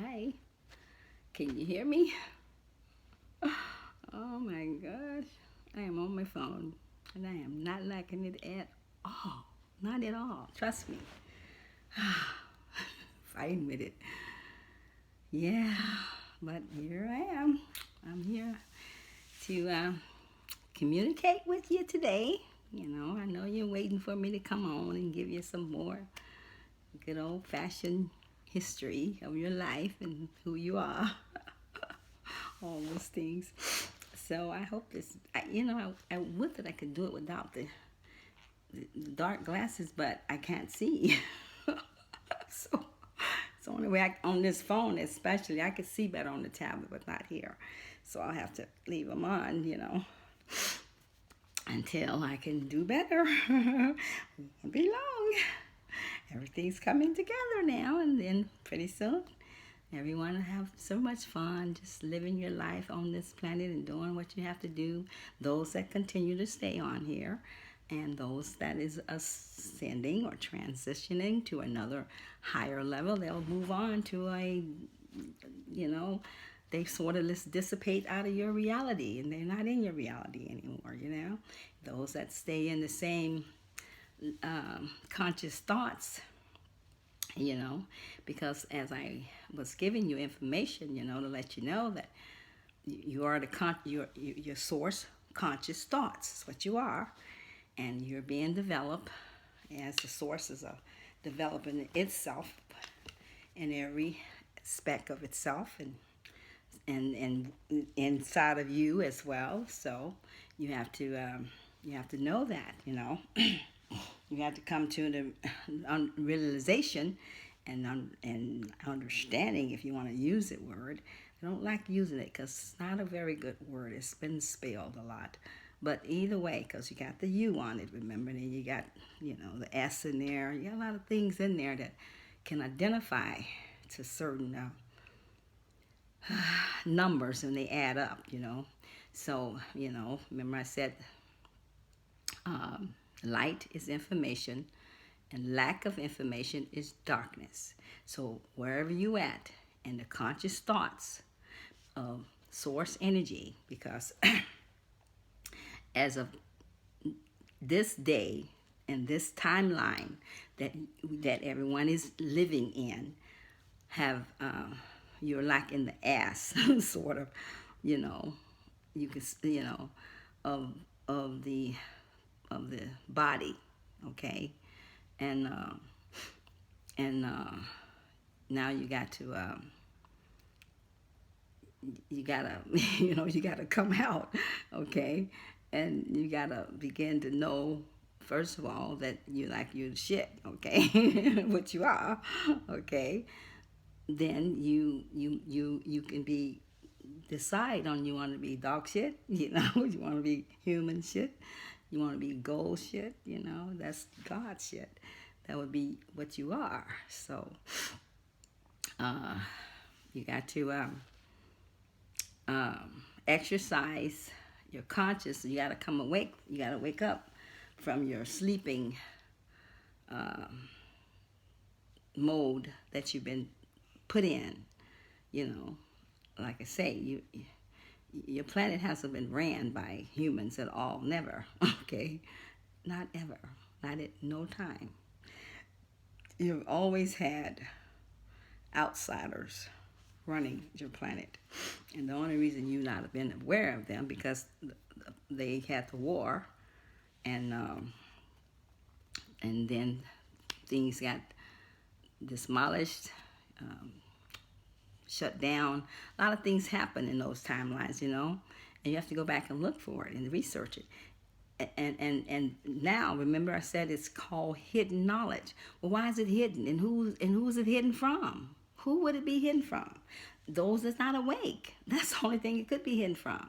Hi, can you hear me? Oh my gosh, I am on my phone and I am not liking it at all. Not at all, trust me. Fighting with it. Yeah, but here I am. I'm here to communicate with you today. I know you're waiting for me to come on and give you some more good old fashioned history of your life and who you are. All those things. So I hope this. I would that I could do it without the dark glasses, but I can't see. So it's the only way on this phone, especially, I could see better on the tablet, but not here. So I'll have to leave them on, until I can do better. Won't be long. Everything's coming together now, and then pretty soon everyone will have so much fun just living your life on this planet and doing what you have to do. Those that continue to stay on here, and those that is ascending or transitioning to another higher level, they'll move on to you know, they sort of just dissipate out of your reality and they're not in your reality anymore. Those that stay in the same conscious thoughts, because as I was giving you information, to let you know that you are your source conscious thoughts. That's what you are, and you're being developed as the sources are developing itself in every speck of itself and inside of you as well. So you have to know that. You have to come to the realization and understanding, if you want to use that word. I don't like using it because it's not a very good word. It's been spelled a lot. But either way, because you got the U on it, remember, and you got, the S in there. You got a lot of things in there that can identify to certain numbers and they add up. So, remember I said light is information and lack of information is darkness. So wherever you at in the conscious thoughts of source energy, because as of this day and this timeline that everyone is living in, have you're like in the ass, sort of, you can, of of the of the body, okay, and now you got to you gotta you gotta come out, okay, and you gotta begin to know, first of all, that you're the shit, okay, what you are, okay. Then you can be decide on, you want to be dog shit, you want to be human shit, you want to be gold shit, that's God shit. That would be what you are. So you got to exercise your conscious. You got to come awake. You got to wake up from your sleeping mode that you've been put in. Like I say, your planet hasn't been ran by humans at all. Never. Okay, not ever. Not at no time. You've always had outsiders running your planet, and the only reason you not have been aware of them because they had the war, and then things got demolished, shut down. A lot of things happen in those timelines, and you have to go back and look for it and research it. And now, remember I said it's called hidden knowledge. Well, why is it hidden, and who's it hidden from? Who would it be hidden from? Those that's not awake. That's the only thing it could be hidden from.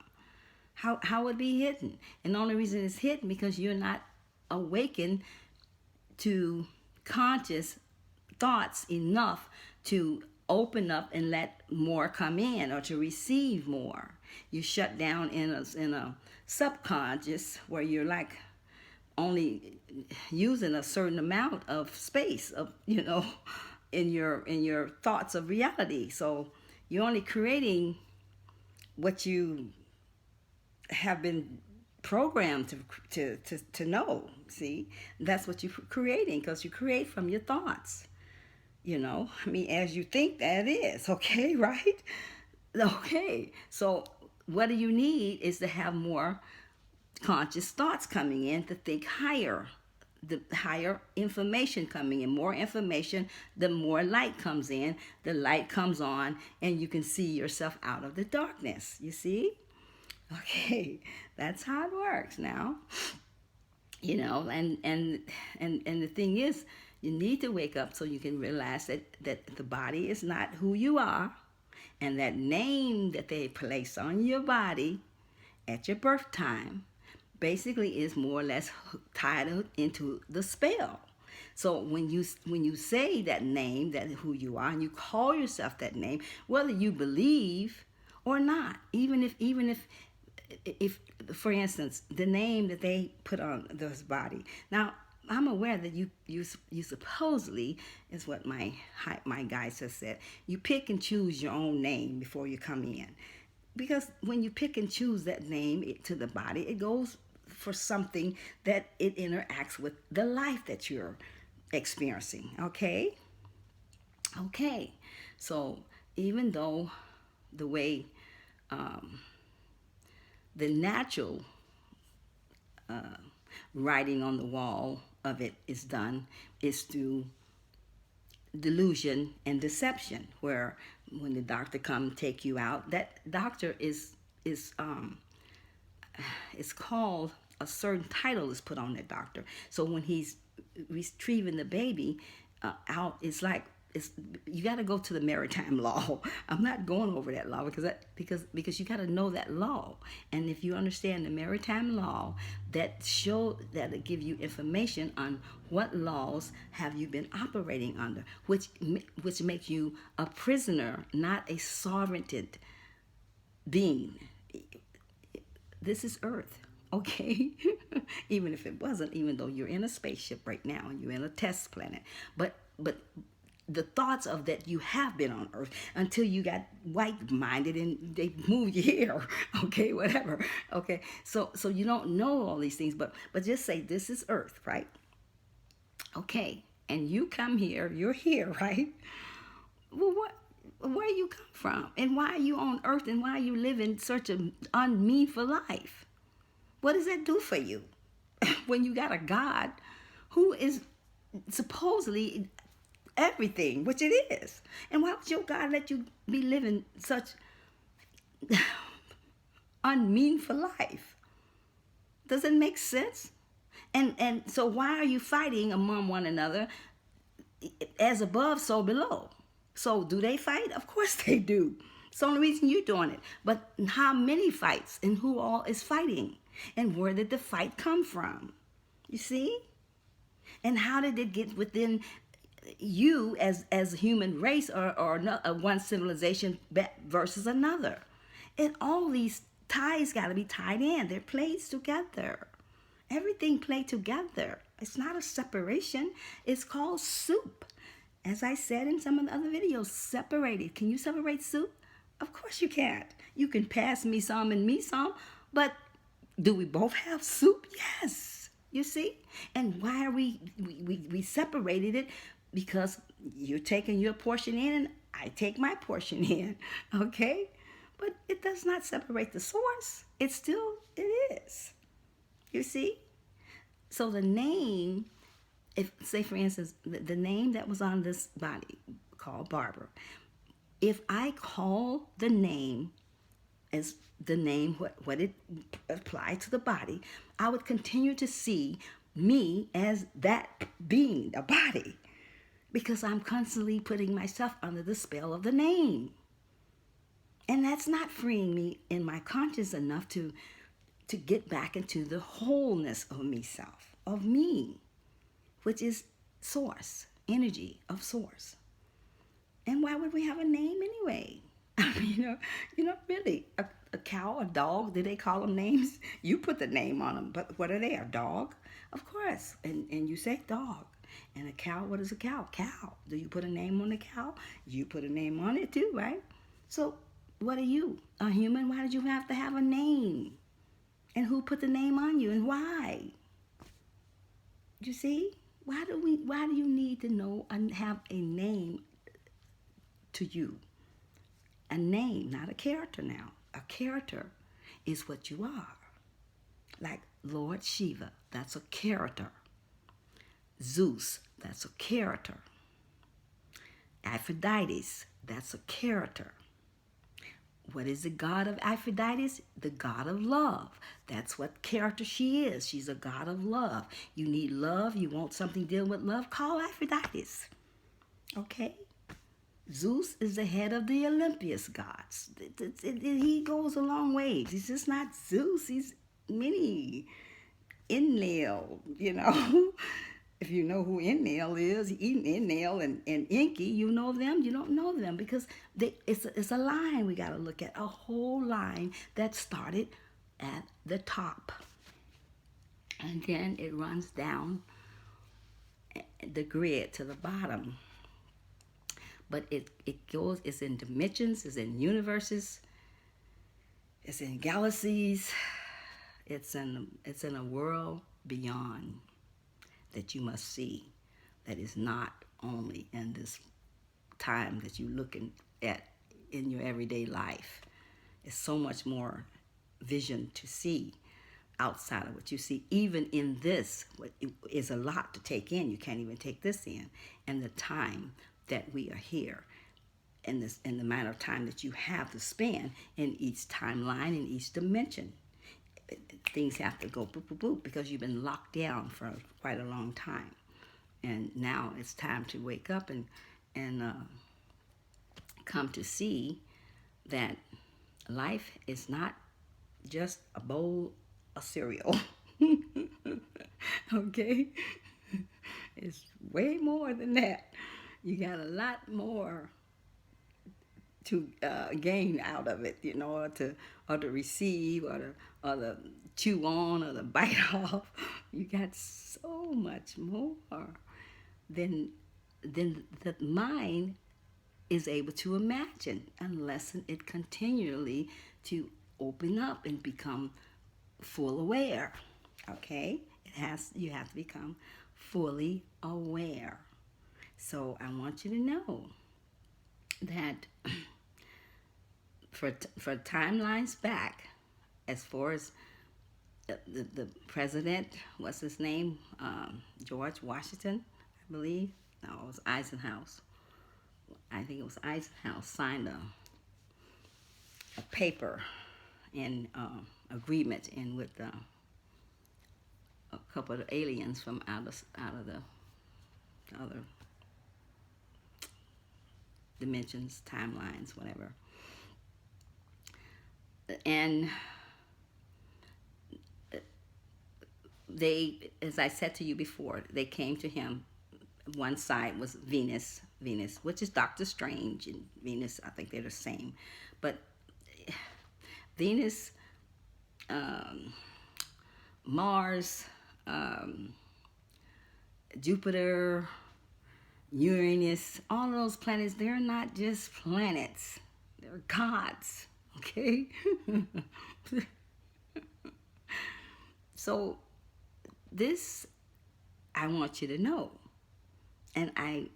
How would it be hidden? And the only reason it's hidden because you're not awakened to conscious thoughts enough to open up and let more come in, or to receive more. You shut down in a subconscious where you're like only using a certain amount of space of in your thoughts of reality. So you're only creating what you have been programmed to know. See, that's what you're creating, because you create from your thoughts. I mean, as you think, that is okay. Right? Okay, so what do you need is to have more conscious thoughts coming in, to think higher, the higher information coming in. More information, the more light comes in, the light comes on, and you can see yourself out of the darkness. You see? Okay, that's how it works now. And the thing is, you need to wake up so you can realize that the body is not who you are, and that name that they place on your body at your birth time basically is more or less tied into the spell. So when you say that name, that who you are, and you call yourself that name, whether you believe or not, even if for instance, the name that they put on this body. Now, I'm aware that you supposedly, is what my guides have said, you pick and choose your own name before you come in, because when you pick and choose that name to the body, it goes for something that it interacts with the life that you're experiencing. Okay, so even though the way the natural writing on the wall of it is done is through delusion and deception, where when the doctor come take you out, that doctor is it's called, a certain title is put on that doctor. So when he's retrieving the baby out, it's like, you got to go to the maritime law. I'm not going over that law because you got to know that law. And if you understand the maritime law, that it give you information on what laws have you been operating under, which make you a prisoner, not a sovereign being. This is Earth. Okay, even if it wasn't, even though you're in a spaceship right now and you're in a test planet, but the thoughts of that, you have been on Earth until you got white-minded and they moved you here. Okay, whatever. Okay, so you don't know all these things, but just say this is Earth, right? Okay, and you come here, you're here, right? Well, where you come from, and why are you on Earth, and why are you living such an unmeaningful life? What does that do for you when you got a God who is supposedly everything, which it is? And why would your God let you be living such unmeaningful life? Does it make sense? And so why are you fighting among one another, as above, so below? So do they fight? Of course they do. It's the only reason you're doing it. But how many fights, and who all is fighting? And where did the fight come from? You see? And how did it get within you as a human race, or one civilization versus another? And all these ties got to be tied in. They're plays together. Everything played together. It's not a separation. It's called soup. As I said in some of the other videos, separated. Can you separate soup? Of course you can't. You can pass me some and me some, but do we both have soup? Yes. You see? And why are we separated it? Because you're taking your portion in and I take my portion in. Okay? But it does not separate the source. It is. You see? So the name, if say for instance, the name that was on this body called Barbara, if I call the name as the name, what it applied to the body, I would continue to see me as that being, a body, because I'm constantly putting myself under the spell of the name. And that's not freeing me in my conscience enough to get back into the wholeness of myself, of me, which is source, energy of source. And why would we have a name anyway? I mean, really, a cow, a dog, do they call them names? You put the name on them, but what are they, a dog? Of course, and you say dog. And a cow, what is a cow? Cow. Do you put a name on the cow? You put a name on it too, right? So what are you? A human? Why did you have to have a name? And who put the name on you and why? You see? Why do you need to know and have a name to you? A name, not a character now. A character is what you are. Like Lord Shiva, that's a character. Zeus, that's a character. Aphrodite, that's a character. What is the god of Aphrodite? The god of love. That's what character she is. She's a god of love. You need love. You want something dealing with love? Call Aphrodite. Okay? Zeus is the head of the Olympias gods. He goes a long ways. He's just not Zeus. He's many. Enlil, If you know who Enlil is, Enlil and Enki, you know them. You don't know them because it's a line we got to look at, a whole line that started at the top. And then it runs down the grid to the bottom. But it goes, it's in dimensions, it's in universes, it's in galaxies, it's in a world beyond that you must see, that is not only in this time that you're looking at in your everyday life. It's so much more vision to see outside of what you see. Even in this, it is a lot to take in. You can't even take this in. And the time that we are here, in the amount of time that you have to spend in each timeline, in each dimension. Things have to go boop, boop, boop because you've been locked down for quite a long time. And now it's time to wake up and come to see that life is not just a bowl of cereal. Okay? It's way more than that. You got a lot more to gain out of it, or to receive, or to chew on, or to bite off. You got so much more than the mind is able to imagine, unless it continually to open up and become full aware. Okay, you have to become fully aware. So I want you to know that for timelines back, as far as the president, what's his name? George Washington, I believe. No, it was Eisenhower. I think it was Eisenhower signed a paper in agreement with a couple of aliens from out of the other dimensions, timelines, whatever. And they, as I said to you before, they came to him. One side was Venus, which is Doctor Strange, and Venus, I think they're the same. But Venus, Mars, Jupiter, Uranus, all those planets, they're not just planets. They're gods, okay? So this, I want you to know. And I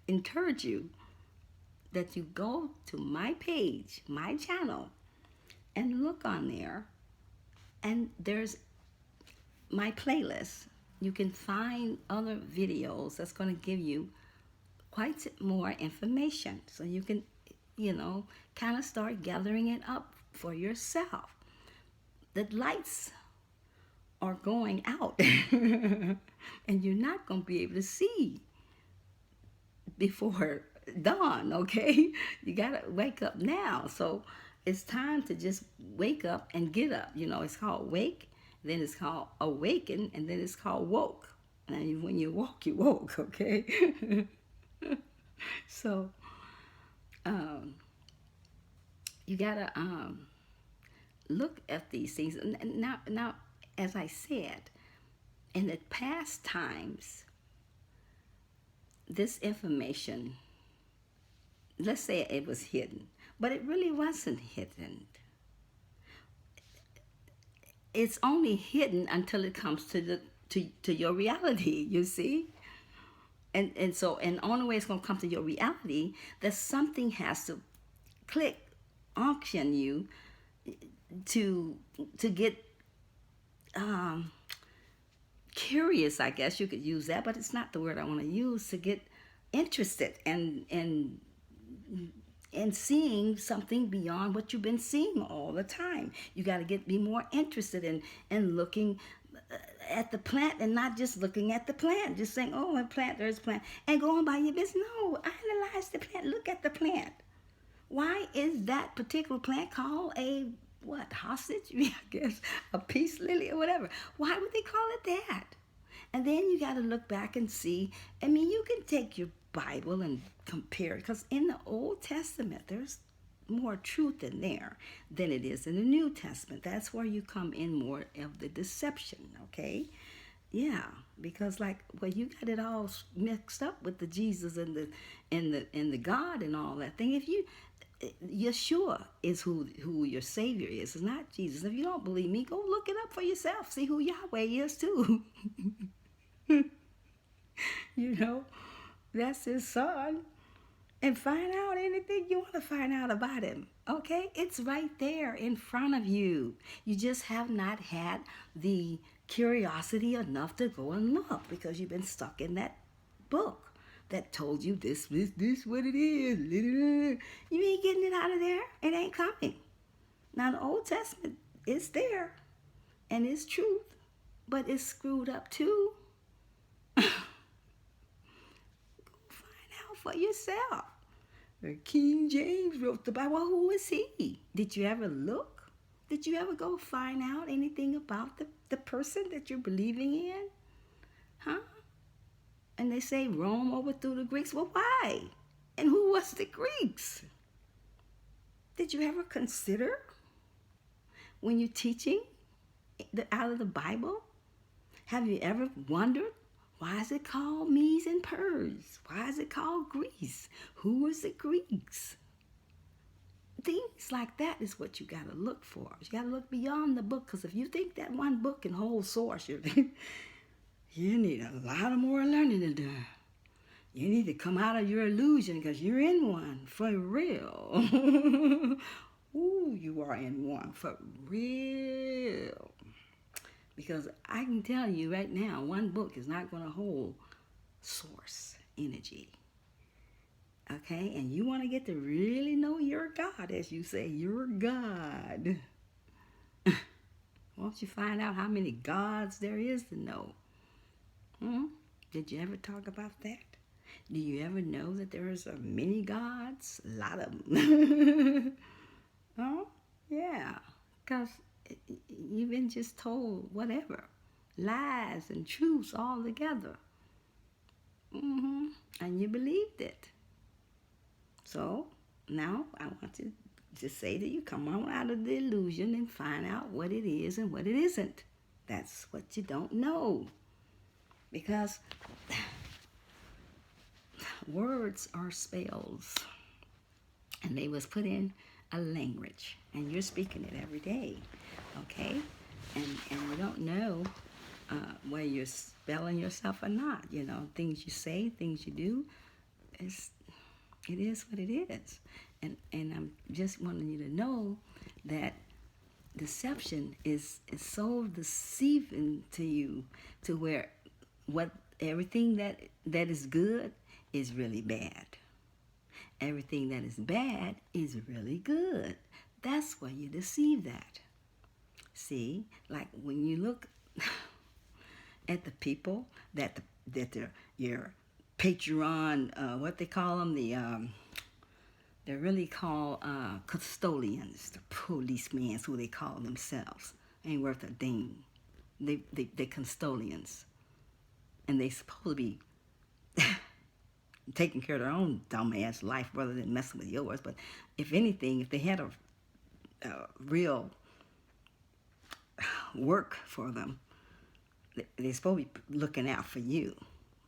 encourage you that you go to my page, my channel, and look on there. And there's my playlist. You can find other videos that's going to give you quite more information. So you can, kind of start gathering it up for yourself. The lights are going out and you're not going to be able to see before dawn, okay? You got to wake up now. So it's time to just wake up and get up. It's called wake, then it's called awaken, and then it's called woke. And when you walk, you woke, okay? So you got to look at these things. Now, as I said, in the past times, this information, let's say it was hidden, but it really wasn't hidden. It's only hidden until it comes to to your reality, you see. And the only way it's going to come to your reality, that something has to click, unction you to get um, curious, I guess you could use that, but it's not the word I want to use, to get interested and seeing something beyond what you've been seeing all the time. You got to be more interested in looking at the plant, and not just looking at the plant, just saying, oh, a plant, there's a plant, and go on by your business. No, analyze the plant, look at the plant. Why is that particular plant called a what, hostage? I guess a peace lily or whatever. Why would they call it that? And then you got to look back and see. I mean, you can take your Bible and compare it, because in the Old Testament there's more truth in there than it is in the New Testament. That's where you come in more of the deception, okay? Yeah, because like, well, you got it all mixed up with the Jesus and the God and all that thing. If Yeshua is who your Savior is. It's not Jesus. If you don't believe me, go look it up for yourself. See who Yahweh is too. You know, that's his son. And find out anything you want to find out about him. Okay? It's right there in front of you. You just have not had the curiosity enough to go and look, because you've been stuck in that book that told you this what it is. You ain't getting it out of there. It ain't coming. Now the Old Testament is there and it's truth, but it's screwed up too. Go find out for yourself. King James wrote the Bible. Well, who is he? Did you ever look? Did you ever go find out anything about the person that you're believing in? Huh? And they say Rome overthrew the Greeks. Well, why? And who was the Greeks? Did you ever consider, when you're teaching out of the Bible, have you ever wondered, why is it called Medes and Pers? Why is it called Greece? Who was the Greeks? Things like that is what you got to look for. You got to look beyond the book, because if you think that one book can hold source, you need a lot of more learning to do. You need to come out of your illusion, because you're in one for real. Ooh, you are in one for real. Because I can tell you right now, one book is not going to hold source energy. Okay? And you want to get to really know your God, as you say, your God. Won't you find out how many gods there is to know? Did you ever talk about that? Do you ever know that there's many gods? A lot of them. Oh, yeah. Because you've been just told whatever. Lies and truths all together. And you believed it. So, now I want to just say to you, come on out of the illusion and find out what it is and what it isn't. That's what you don't know. Because words are spells. And they was put in a language. And you're speaking it every day. Okay? And you don't know whether you're spelling yourself or not. You know, things you say, things you do, it is what it is. And I'm just wanting you to know that deception is so deceiving to you, to where everything that is good is really bad. Everything that is bad is really good. That's why you deceive that. See, like when you look at the people that your Patreon, what they call them, they're really called custodians, the policemen, who they call themselves. Ain't worth a ding. They custodians, and they supposed to be taking care of their own dumbass life rather than messing with yours. But if anything, if they had a real work for them, they're supposed to be looking out for you,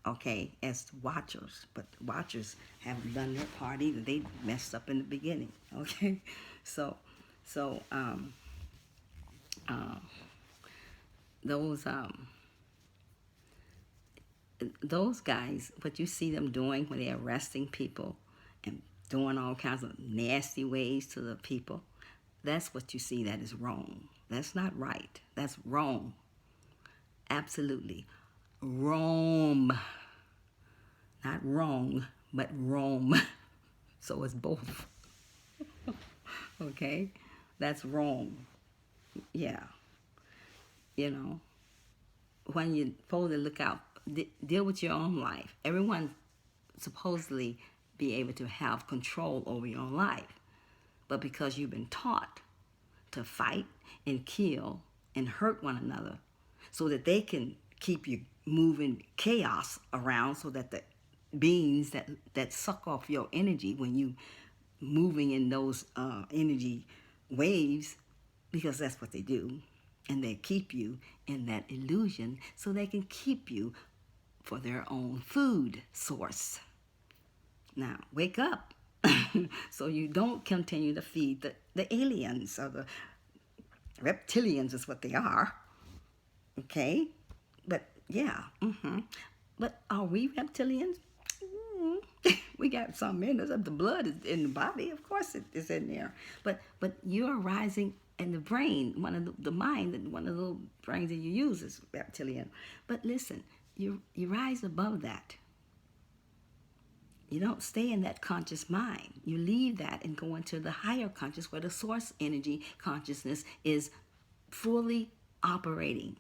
okay, as watchers. But watchers haven't done their part either. They messed up in the beginning, okay. So, so uh, those those guys, what you see them doing when they're arresting people and doing all kinds of nasty ways to the people, that's what you see that is wrong. That's not right. That's wrong. Absolutely. Rome. Not wrong, but Rome. So it's both. Okay? That's wrong. Yeah. You know, when you're supposed to look out, deal with your own life. Everyone supposedly be able to have control over your own life. But because you've been taught to fight and kill and hurt one another so that they can keep you moving chaos around, so that the beings that suck off your energy when you moving in those energy waves, because that's what they do, and they keep you in that illusion so they can keep you for their own food source. Now, wake up. So you don't continue to feed the aliens, or the reptilians is what they are. Okay? But yeah. But are we reptilians? We got something in us. The blood is in the body. Of course it is in there. But you're rising in the brain, one of the mind, one of the little brains that you use is reptilian. But listen, you rise above that. You don't stay in that conscious mind. You leave that and go into the higher conscious, where the source energy consciousness is fully operating.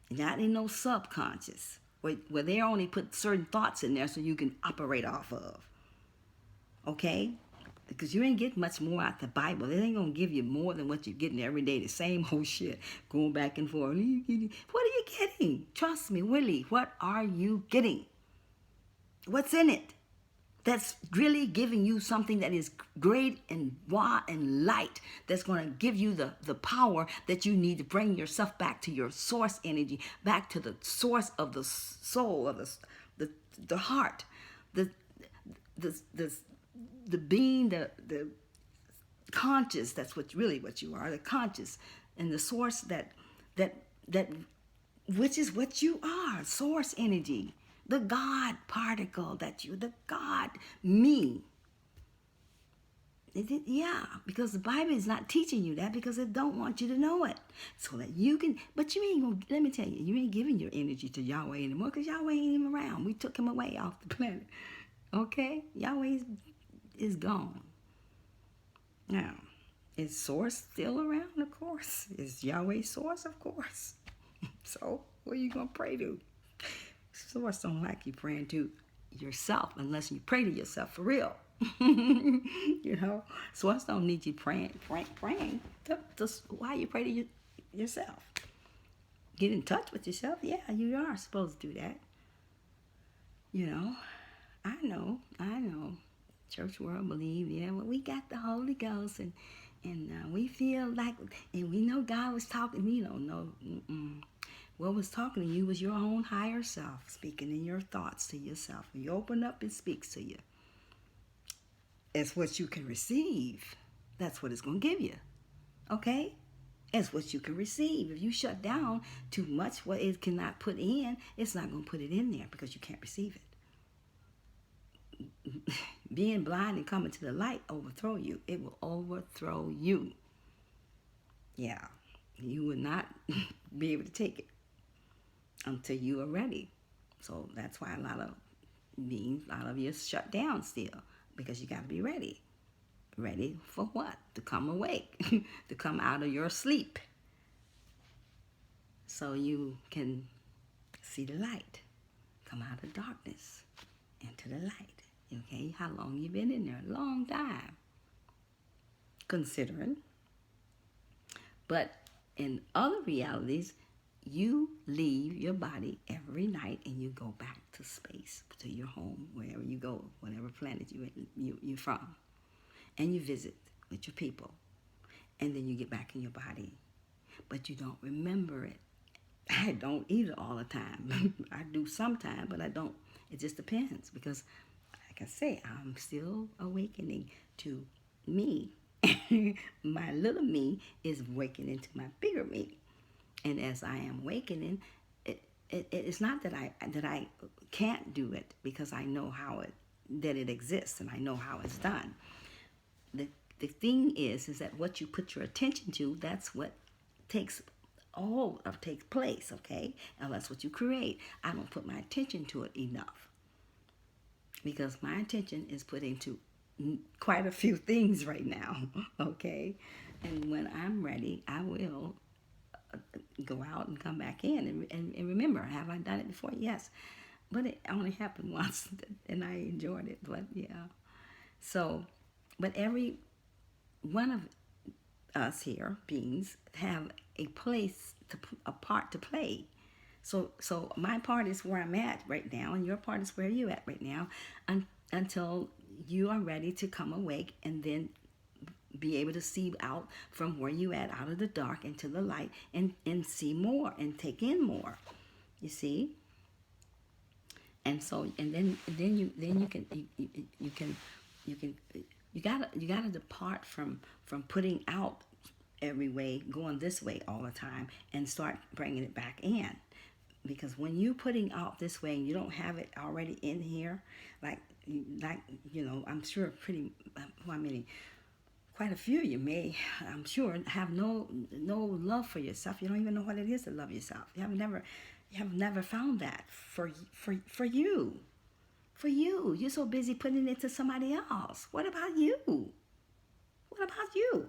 Not in no subconscious, where they only put certain thoughts in there so you can operate off of. Okay? Because you ain't getting much more out the Bible. It ain't going to give you more than what you're getting every day. The same old shit going back and forth. What are you getting? Trust me, Willie, what are you getting? What's in it that's really giving you something that is great and raw and light, that's going to give you the power that you need to bring yourself back to your source energy, back to the source of the soul, of the heart, the being, the conscious. That's what you are, the conscious, and the source that which is what you are, source energy. The God particle the God me. Yeah, because the Bible is not teaching you that, because it don't want you to know it. So that you can, but you ain't gonna, let me tell you, you ain't giving your energy to Yahweh anymore, because Yahweh ain't even around. We took him away off the planet. Okay? Yahweh is gone. Now, is Source still around? Of course. Is Yahweh Source? Of course. So, who are you gonna pray to? Source don't like you praying to yourself unless you pray to yourself for real. You know, Source don't need you praying. Why you pray to yourself? Get in touch with yourself. Yeah, you are supposed to do that. You know, I know. Church world believe, yeah, well, we got the Holy Ghost, and we feel like, and we know God was talking. You don't know. What was talking to you was your own higher self speaking in your thoughts to yourself. When you open up, it speaks to you. It's what you can receive. That's what it's going to give you. Okay? It's what you can receive. If you shut down too much what it cannot put in, it's not going to put it in there because you can't receive it. Being blind and coming to the light overthrow you. It will overthrow you. Yeah. You will not be able to take it until you are ready. So that's why a lot of you shut down still, because you got to be ready. Ready for what? To come awake, to come out of your sleep, so you can see the light, come out of darkness into the light. Okay, how long you been in there? A long time, considering. But in other realities, you leave your body every night and you go back to space, to your home, wherever you go, whatever planet you're from. And you visit with your people. And then you get back in your body. But you don't remember it. I don't eat it all the time. I do sometime, but I don't. It just depends because, like I say, I'm still awakening to me. My little me is awakening into my bigger me, and as I am awakening, it's not that I can't do it because I know how it exists and I know how it's done. The the thing is that what you put your attention to, that's what takes takes place, okay? And that's what you create. I don't put my attention to it enough because my attention is put into quite a few things right now, okay? And when I'm ready, I will go out and come back in. And remember, have I done it before? Yes. But it only happened once and I enjoyed it. But yeah. So, but every one of us here, beings, have a place, a part to play. So my part is where I'm at right now, and your part is where you at right now, until you are ready to come awake and then be able to see out from where you at, out of the dark into the light, and see more and take in more. You see, and so then you can you can you gotta depart from putting out every way, going this way all the time, and start bringing it back in. Because when you're putting out this way and you don't have it already in here, like like I'm sure I mean, quite a few of you may, I'm sure, have no love for yourself. You don't even know what it is to love yourself. You have never found that for you. For you. You're so busy putting it to somebody else. What about you? What about you?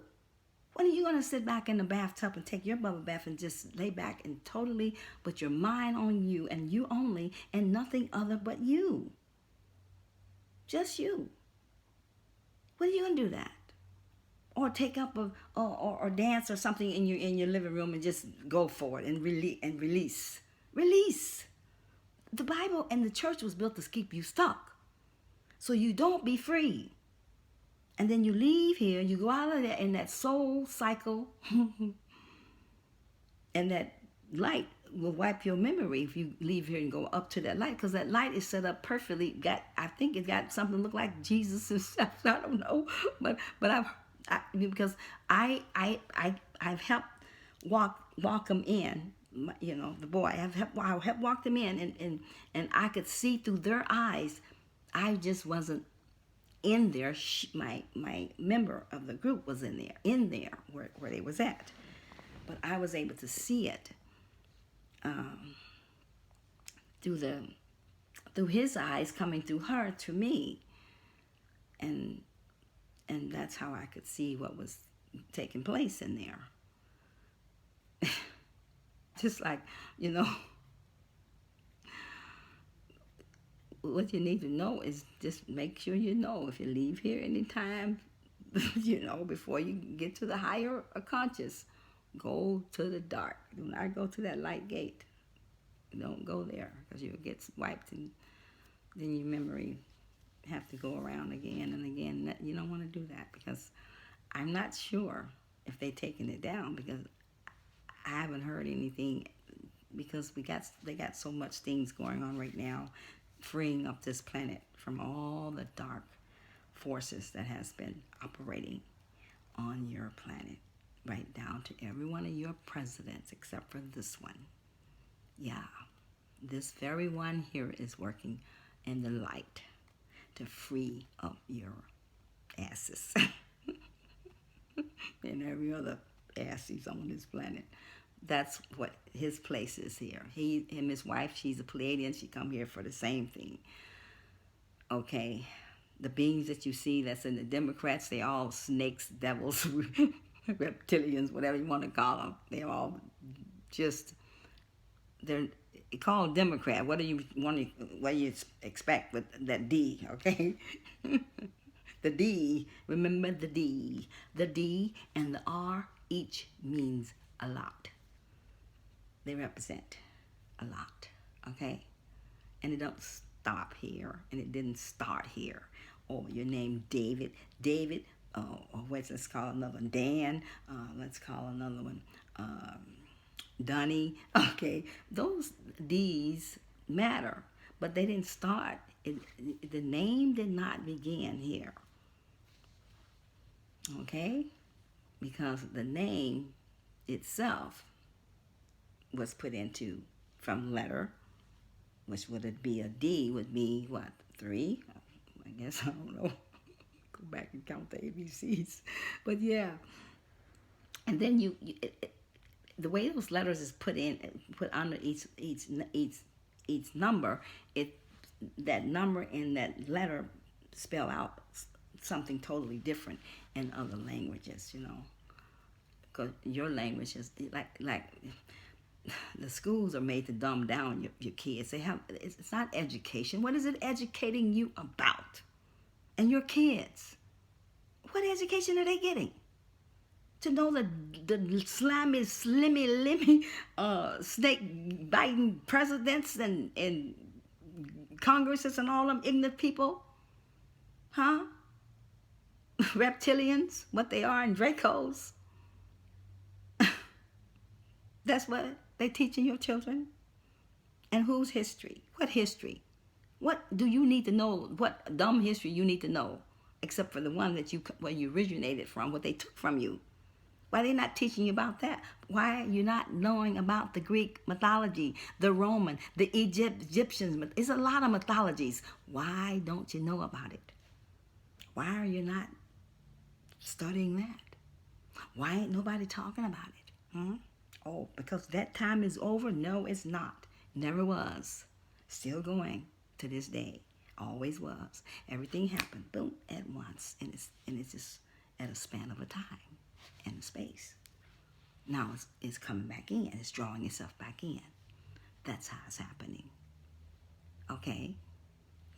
When are you going to sit back in the bathtub and take your bubble bath and just lay back and totally put your mind on you and you only and nothing other but you? Just you. When are you going to do that? Or take up or dance or something in your living room and just go for it and release. The Bible and the church was built to keep you stuck, so you don't be free. And then you leave here, you go out of there in that soul cycle, and that light will wipe your memory if you leave here and go up to that light, because that light is set up perfectly. I think it got something look like Jesus himself. I don't know, but because I've helped walk him in. The boy. I've helped walk them in, and I could see through their eyes. I just wasn't in there. My member of the group was in there where they was at, but I was able to see it through his eyes coming through her to me, and that's how I could see what was taking place in there. Just like, what you need to know is just make sure you know if you leave here anytime, before you get to the higher conscious, go to the dark. Do not go to that light gate. Don't go there because you'll get wiped and then your memory have to go around again and again. You don't want to do that because I'm not sure if they're taking it down because I haven't heard anything because they got so much things going on right now, freeing up this planet from all the dark forces that has been operating on your planet, right down to every one of your presidents except for this one. Yeah, this very one here is working in the light to free up your asses and every other asses on this planet. That's what his place is here. Him, his wife, she's a Pleiadian. She come here for the same thing. Okay, the beings that you see that's in the Democrats, they all snakes, devils, reptilians, whatever you want to call them. They're all they're called Democrat. What do you expect with that D? Okay, the D. Remember the D. The D and the R each means a lot. They represent a lot, okay? And it don't stop here, and it didn't start here. Oh, your name David. Let's call another one Dan. Let's call another one Dunny. Okay, those D's matter, but they didn't start. The name did not begin here. Okay, because the name itself was put into from letter, which would it be a D? Would be what, 3? I guess I don't know. Go back and count the ABCs, but yeah. And then the way those letters is put under each number, that number and that letter spell out something totally different in other languages, because your language is like the schools are made to dumb down your kids. It's not education. What is it educating you about? And your kids, what education are they getting? To know the slimmy, limmy, snake biting presidents and Congresses and all them ignorant people? Huh? Reptilians, what they are, and Dracos. That's what they teaching your children? And whose history? What history? What do you need to know? What dumb history you need to know? Except for the one that where you originated from, what they took from you. Why are they not teaching you about that? Why are you not knowing about the Greek mythology, the Roman, the Egyptians? It's a lot of mythologies. Why don't you know about it? Why are you not studying that? Why ain't nobody talking about it? Oh, because that time is over? No, it's not. Never was. Still going to this day. Always was. Everything happened, boom, at once. And it's just at a span of a time and space. Now it's coming back in. It's drawing itself back in. That's how it's happening. Okay?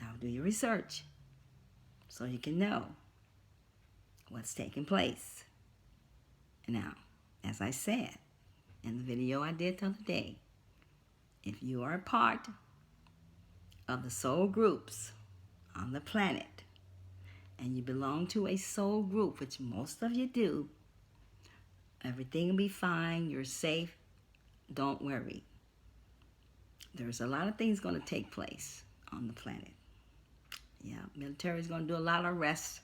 Now do your research so you can know what's taking place. Now, as I said in the video I did the other day, if you are a part of the soul groups on the planet and you belong to a soul group, which most of you do, everything will be fine. You're safe. Don't worry. There's a lot of things going to take place on the planet. Yeah, military is going to do a lot of arrests.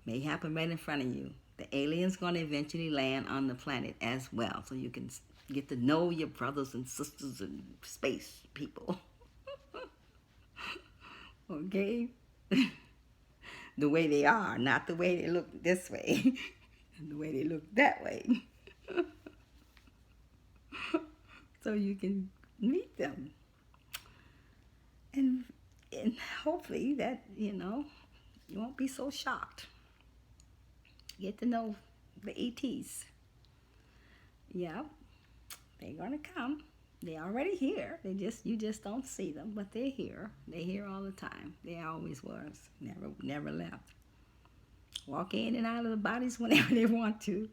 May happen right in front of you. The alien's going to eventually land on the planet as well, so you can get to know your brothers and sisters and space people. Okay? The way they are, not the way they look this way. The way they look that way. So you can meet them. And hopefully that, you won't be so shocked. Get to know the ETs. Yeah, they're gonna come. They're already here. You just don't see them, but they're here. They're here all the time. They always was. Never left. Walk in and out of the bodies whenever they want to.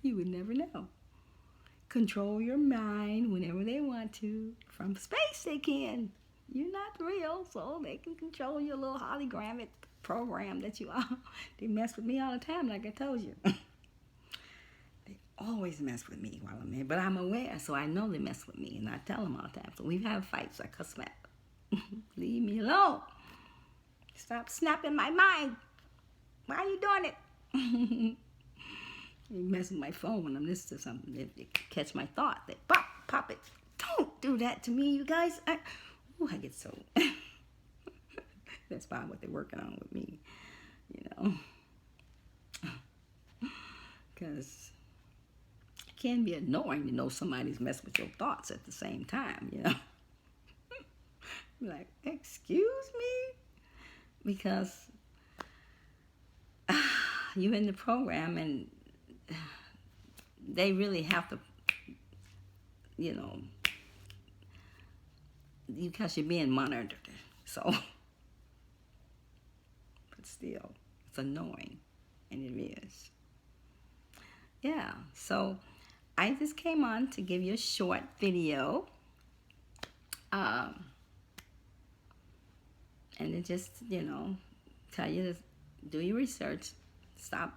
You would never know. Control your mind whenever they want to. From space they can. You're not real, so they can control your little hologramic program that you are. They mess with me all the time, like I told you. They always mess with me while I'm here, but I'm aware, so I know they mess with me, and I tell them all the time. So we've had fights. I cuss them out. Leave me alone. Stop snapping my mind. Why are you doing it? You mess with my phone when I'm listening to something. They catch my thought. They pop it. Don't do that to me, you guys. I get so... That's probably what they're working on with me, Because it can be annoying to know somebody's messing with your thoughts at the same time, Like, excuse me? Because you're in the program and they really have to, because you're being monitored. So, but still, it's annoying, and it is. Yeah, so I just came on to give you a short video. And it just, tell you to do your research. Stop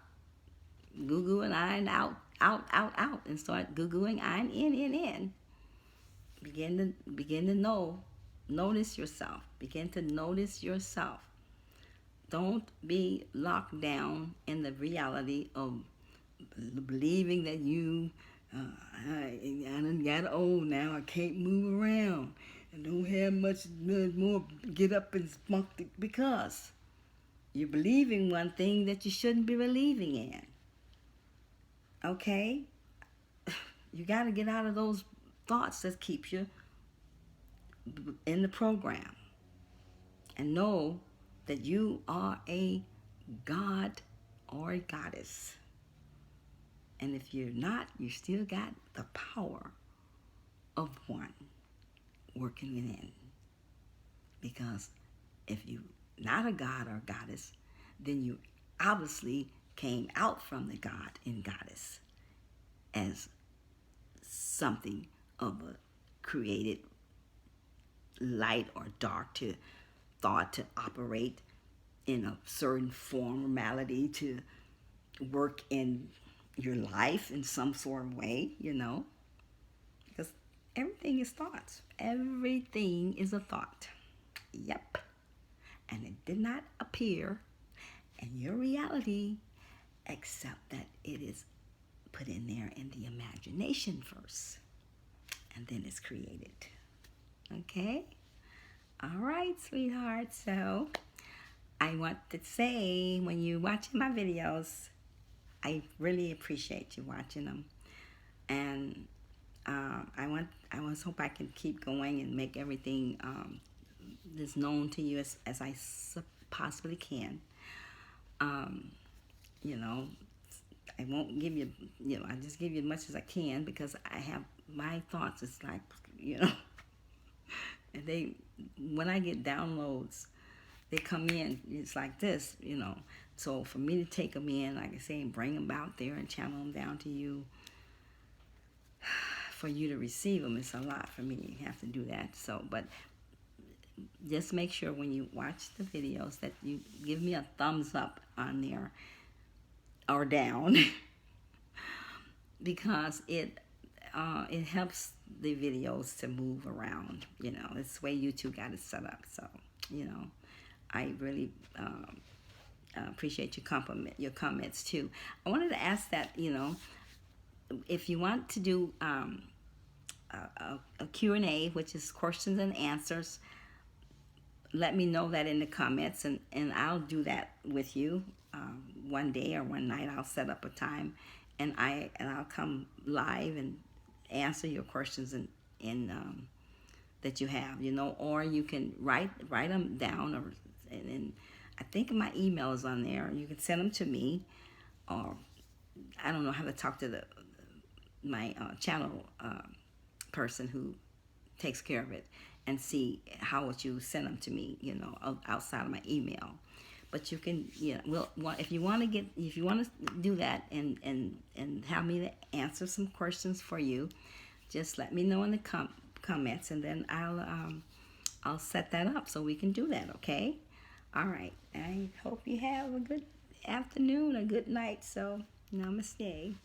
Googling out out, out, out, and start googling I'm in. Begin to notice yourself. Begin to notice yourself. Don't be locked down in the reality of believing that I done got old now. I can't move around. I don't have much more get up and spunk because you're believing one thing that you shouldn't be believing in. Okay? You got to get out of those thoughts that keep you in the program. And know that you are a god or a goddess. And if you're not, you still got the power of one working within. Because if you're not a god or goddess, then you obviously came out from the god and goddess as something of a created light or dark to thought to operate in a certain formality to work in your life in some sort of way, because everything is thoughts. Everything is a thought. Yep. And it did not appear in your reality except that it is put in there in the imagination first, and then it's created. Okay? All right, sweetheart. So I want to say, when you're watching my videos, I really appreciate you watching them. And I hope I can keep going and make everything that's known to you as I possibly can. I won't give you, I just give you as much as I can because I have my thoughts. It's like, and when I get downloads, they come in, it's like this, So for me to take them in, like I say, and bring them out there and channel them down to you, for you to receive them, it's a lot for me. You have to do that. So, but just make sure when you watch the videos that you give me a thumbs up on there or down because it helps the videos to move around. It's the way YouTube got it set up. So, I really appreciate your comments too. I wanted to ask that, if you want to do a Q&A, which is questions and answers, let me know that in the comments, and I'll do that with you one day or one night. I'll set up a time, and I'll come live and answer your questions in that you have, or you can write them down, and I think my email is on there. You can send them to me, or I don't know how to talk to my channel person who takes care of it, and see how would you send them to me, outside of my email. But you can, if you want to do that and have me to answer some questions for you, just let me know in the comments, and then I'll set that up so we can do that. Okay. All right. I hope you have a good afternoon, a good night. So, namaste.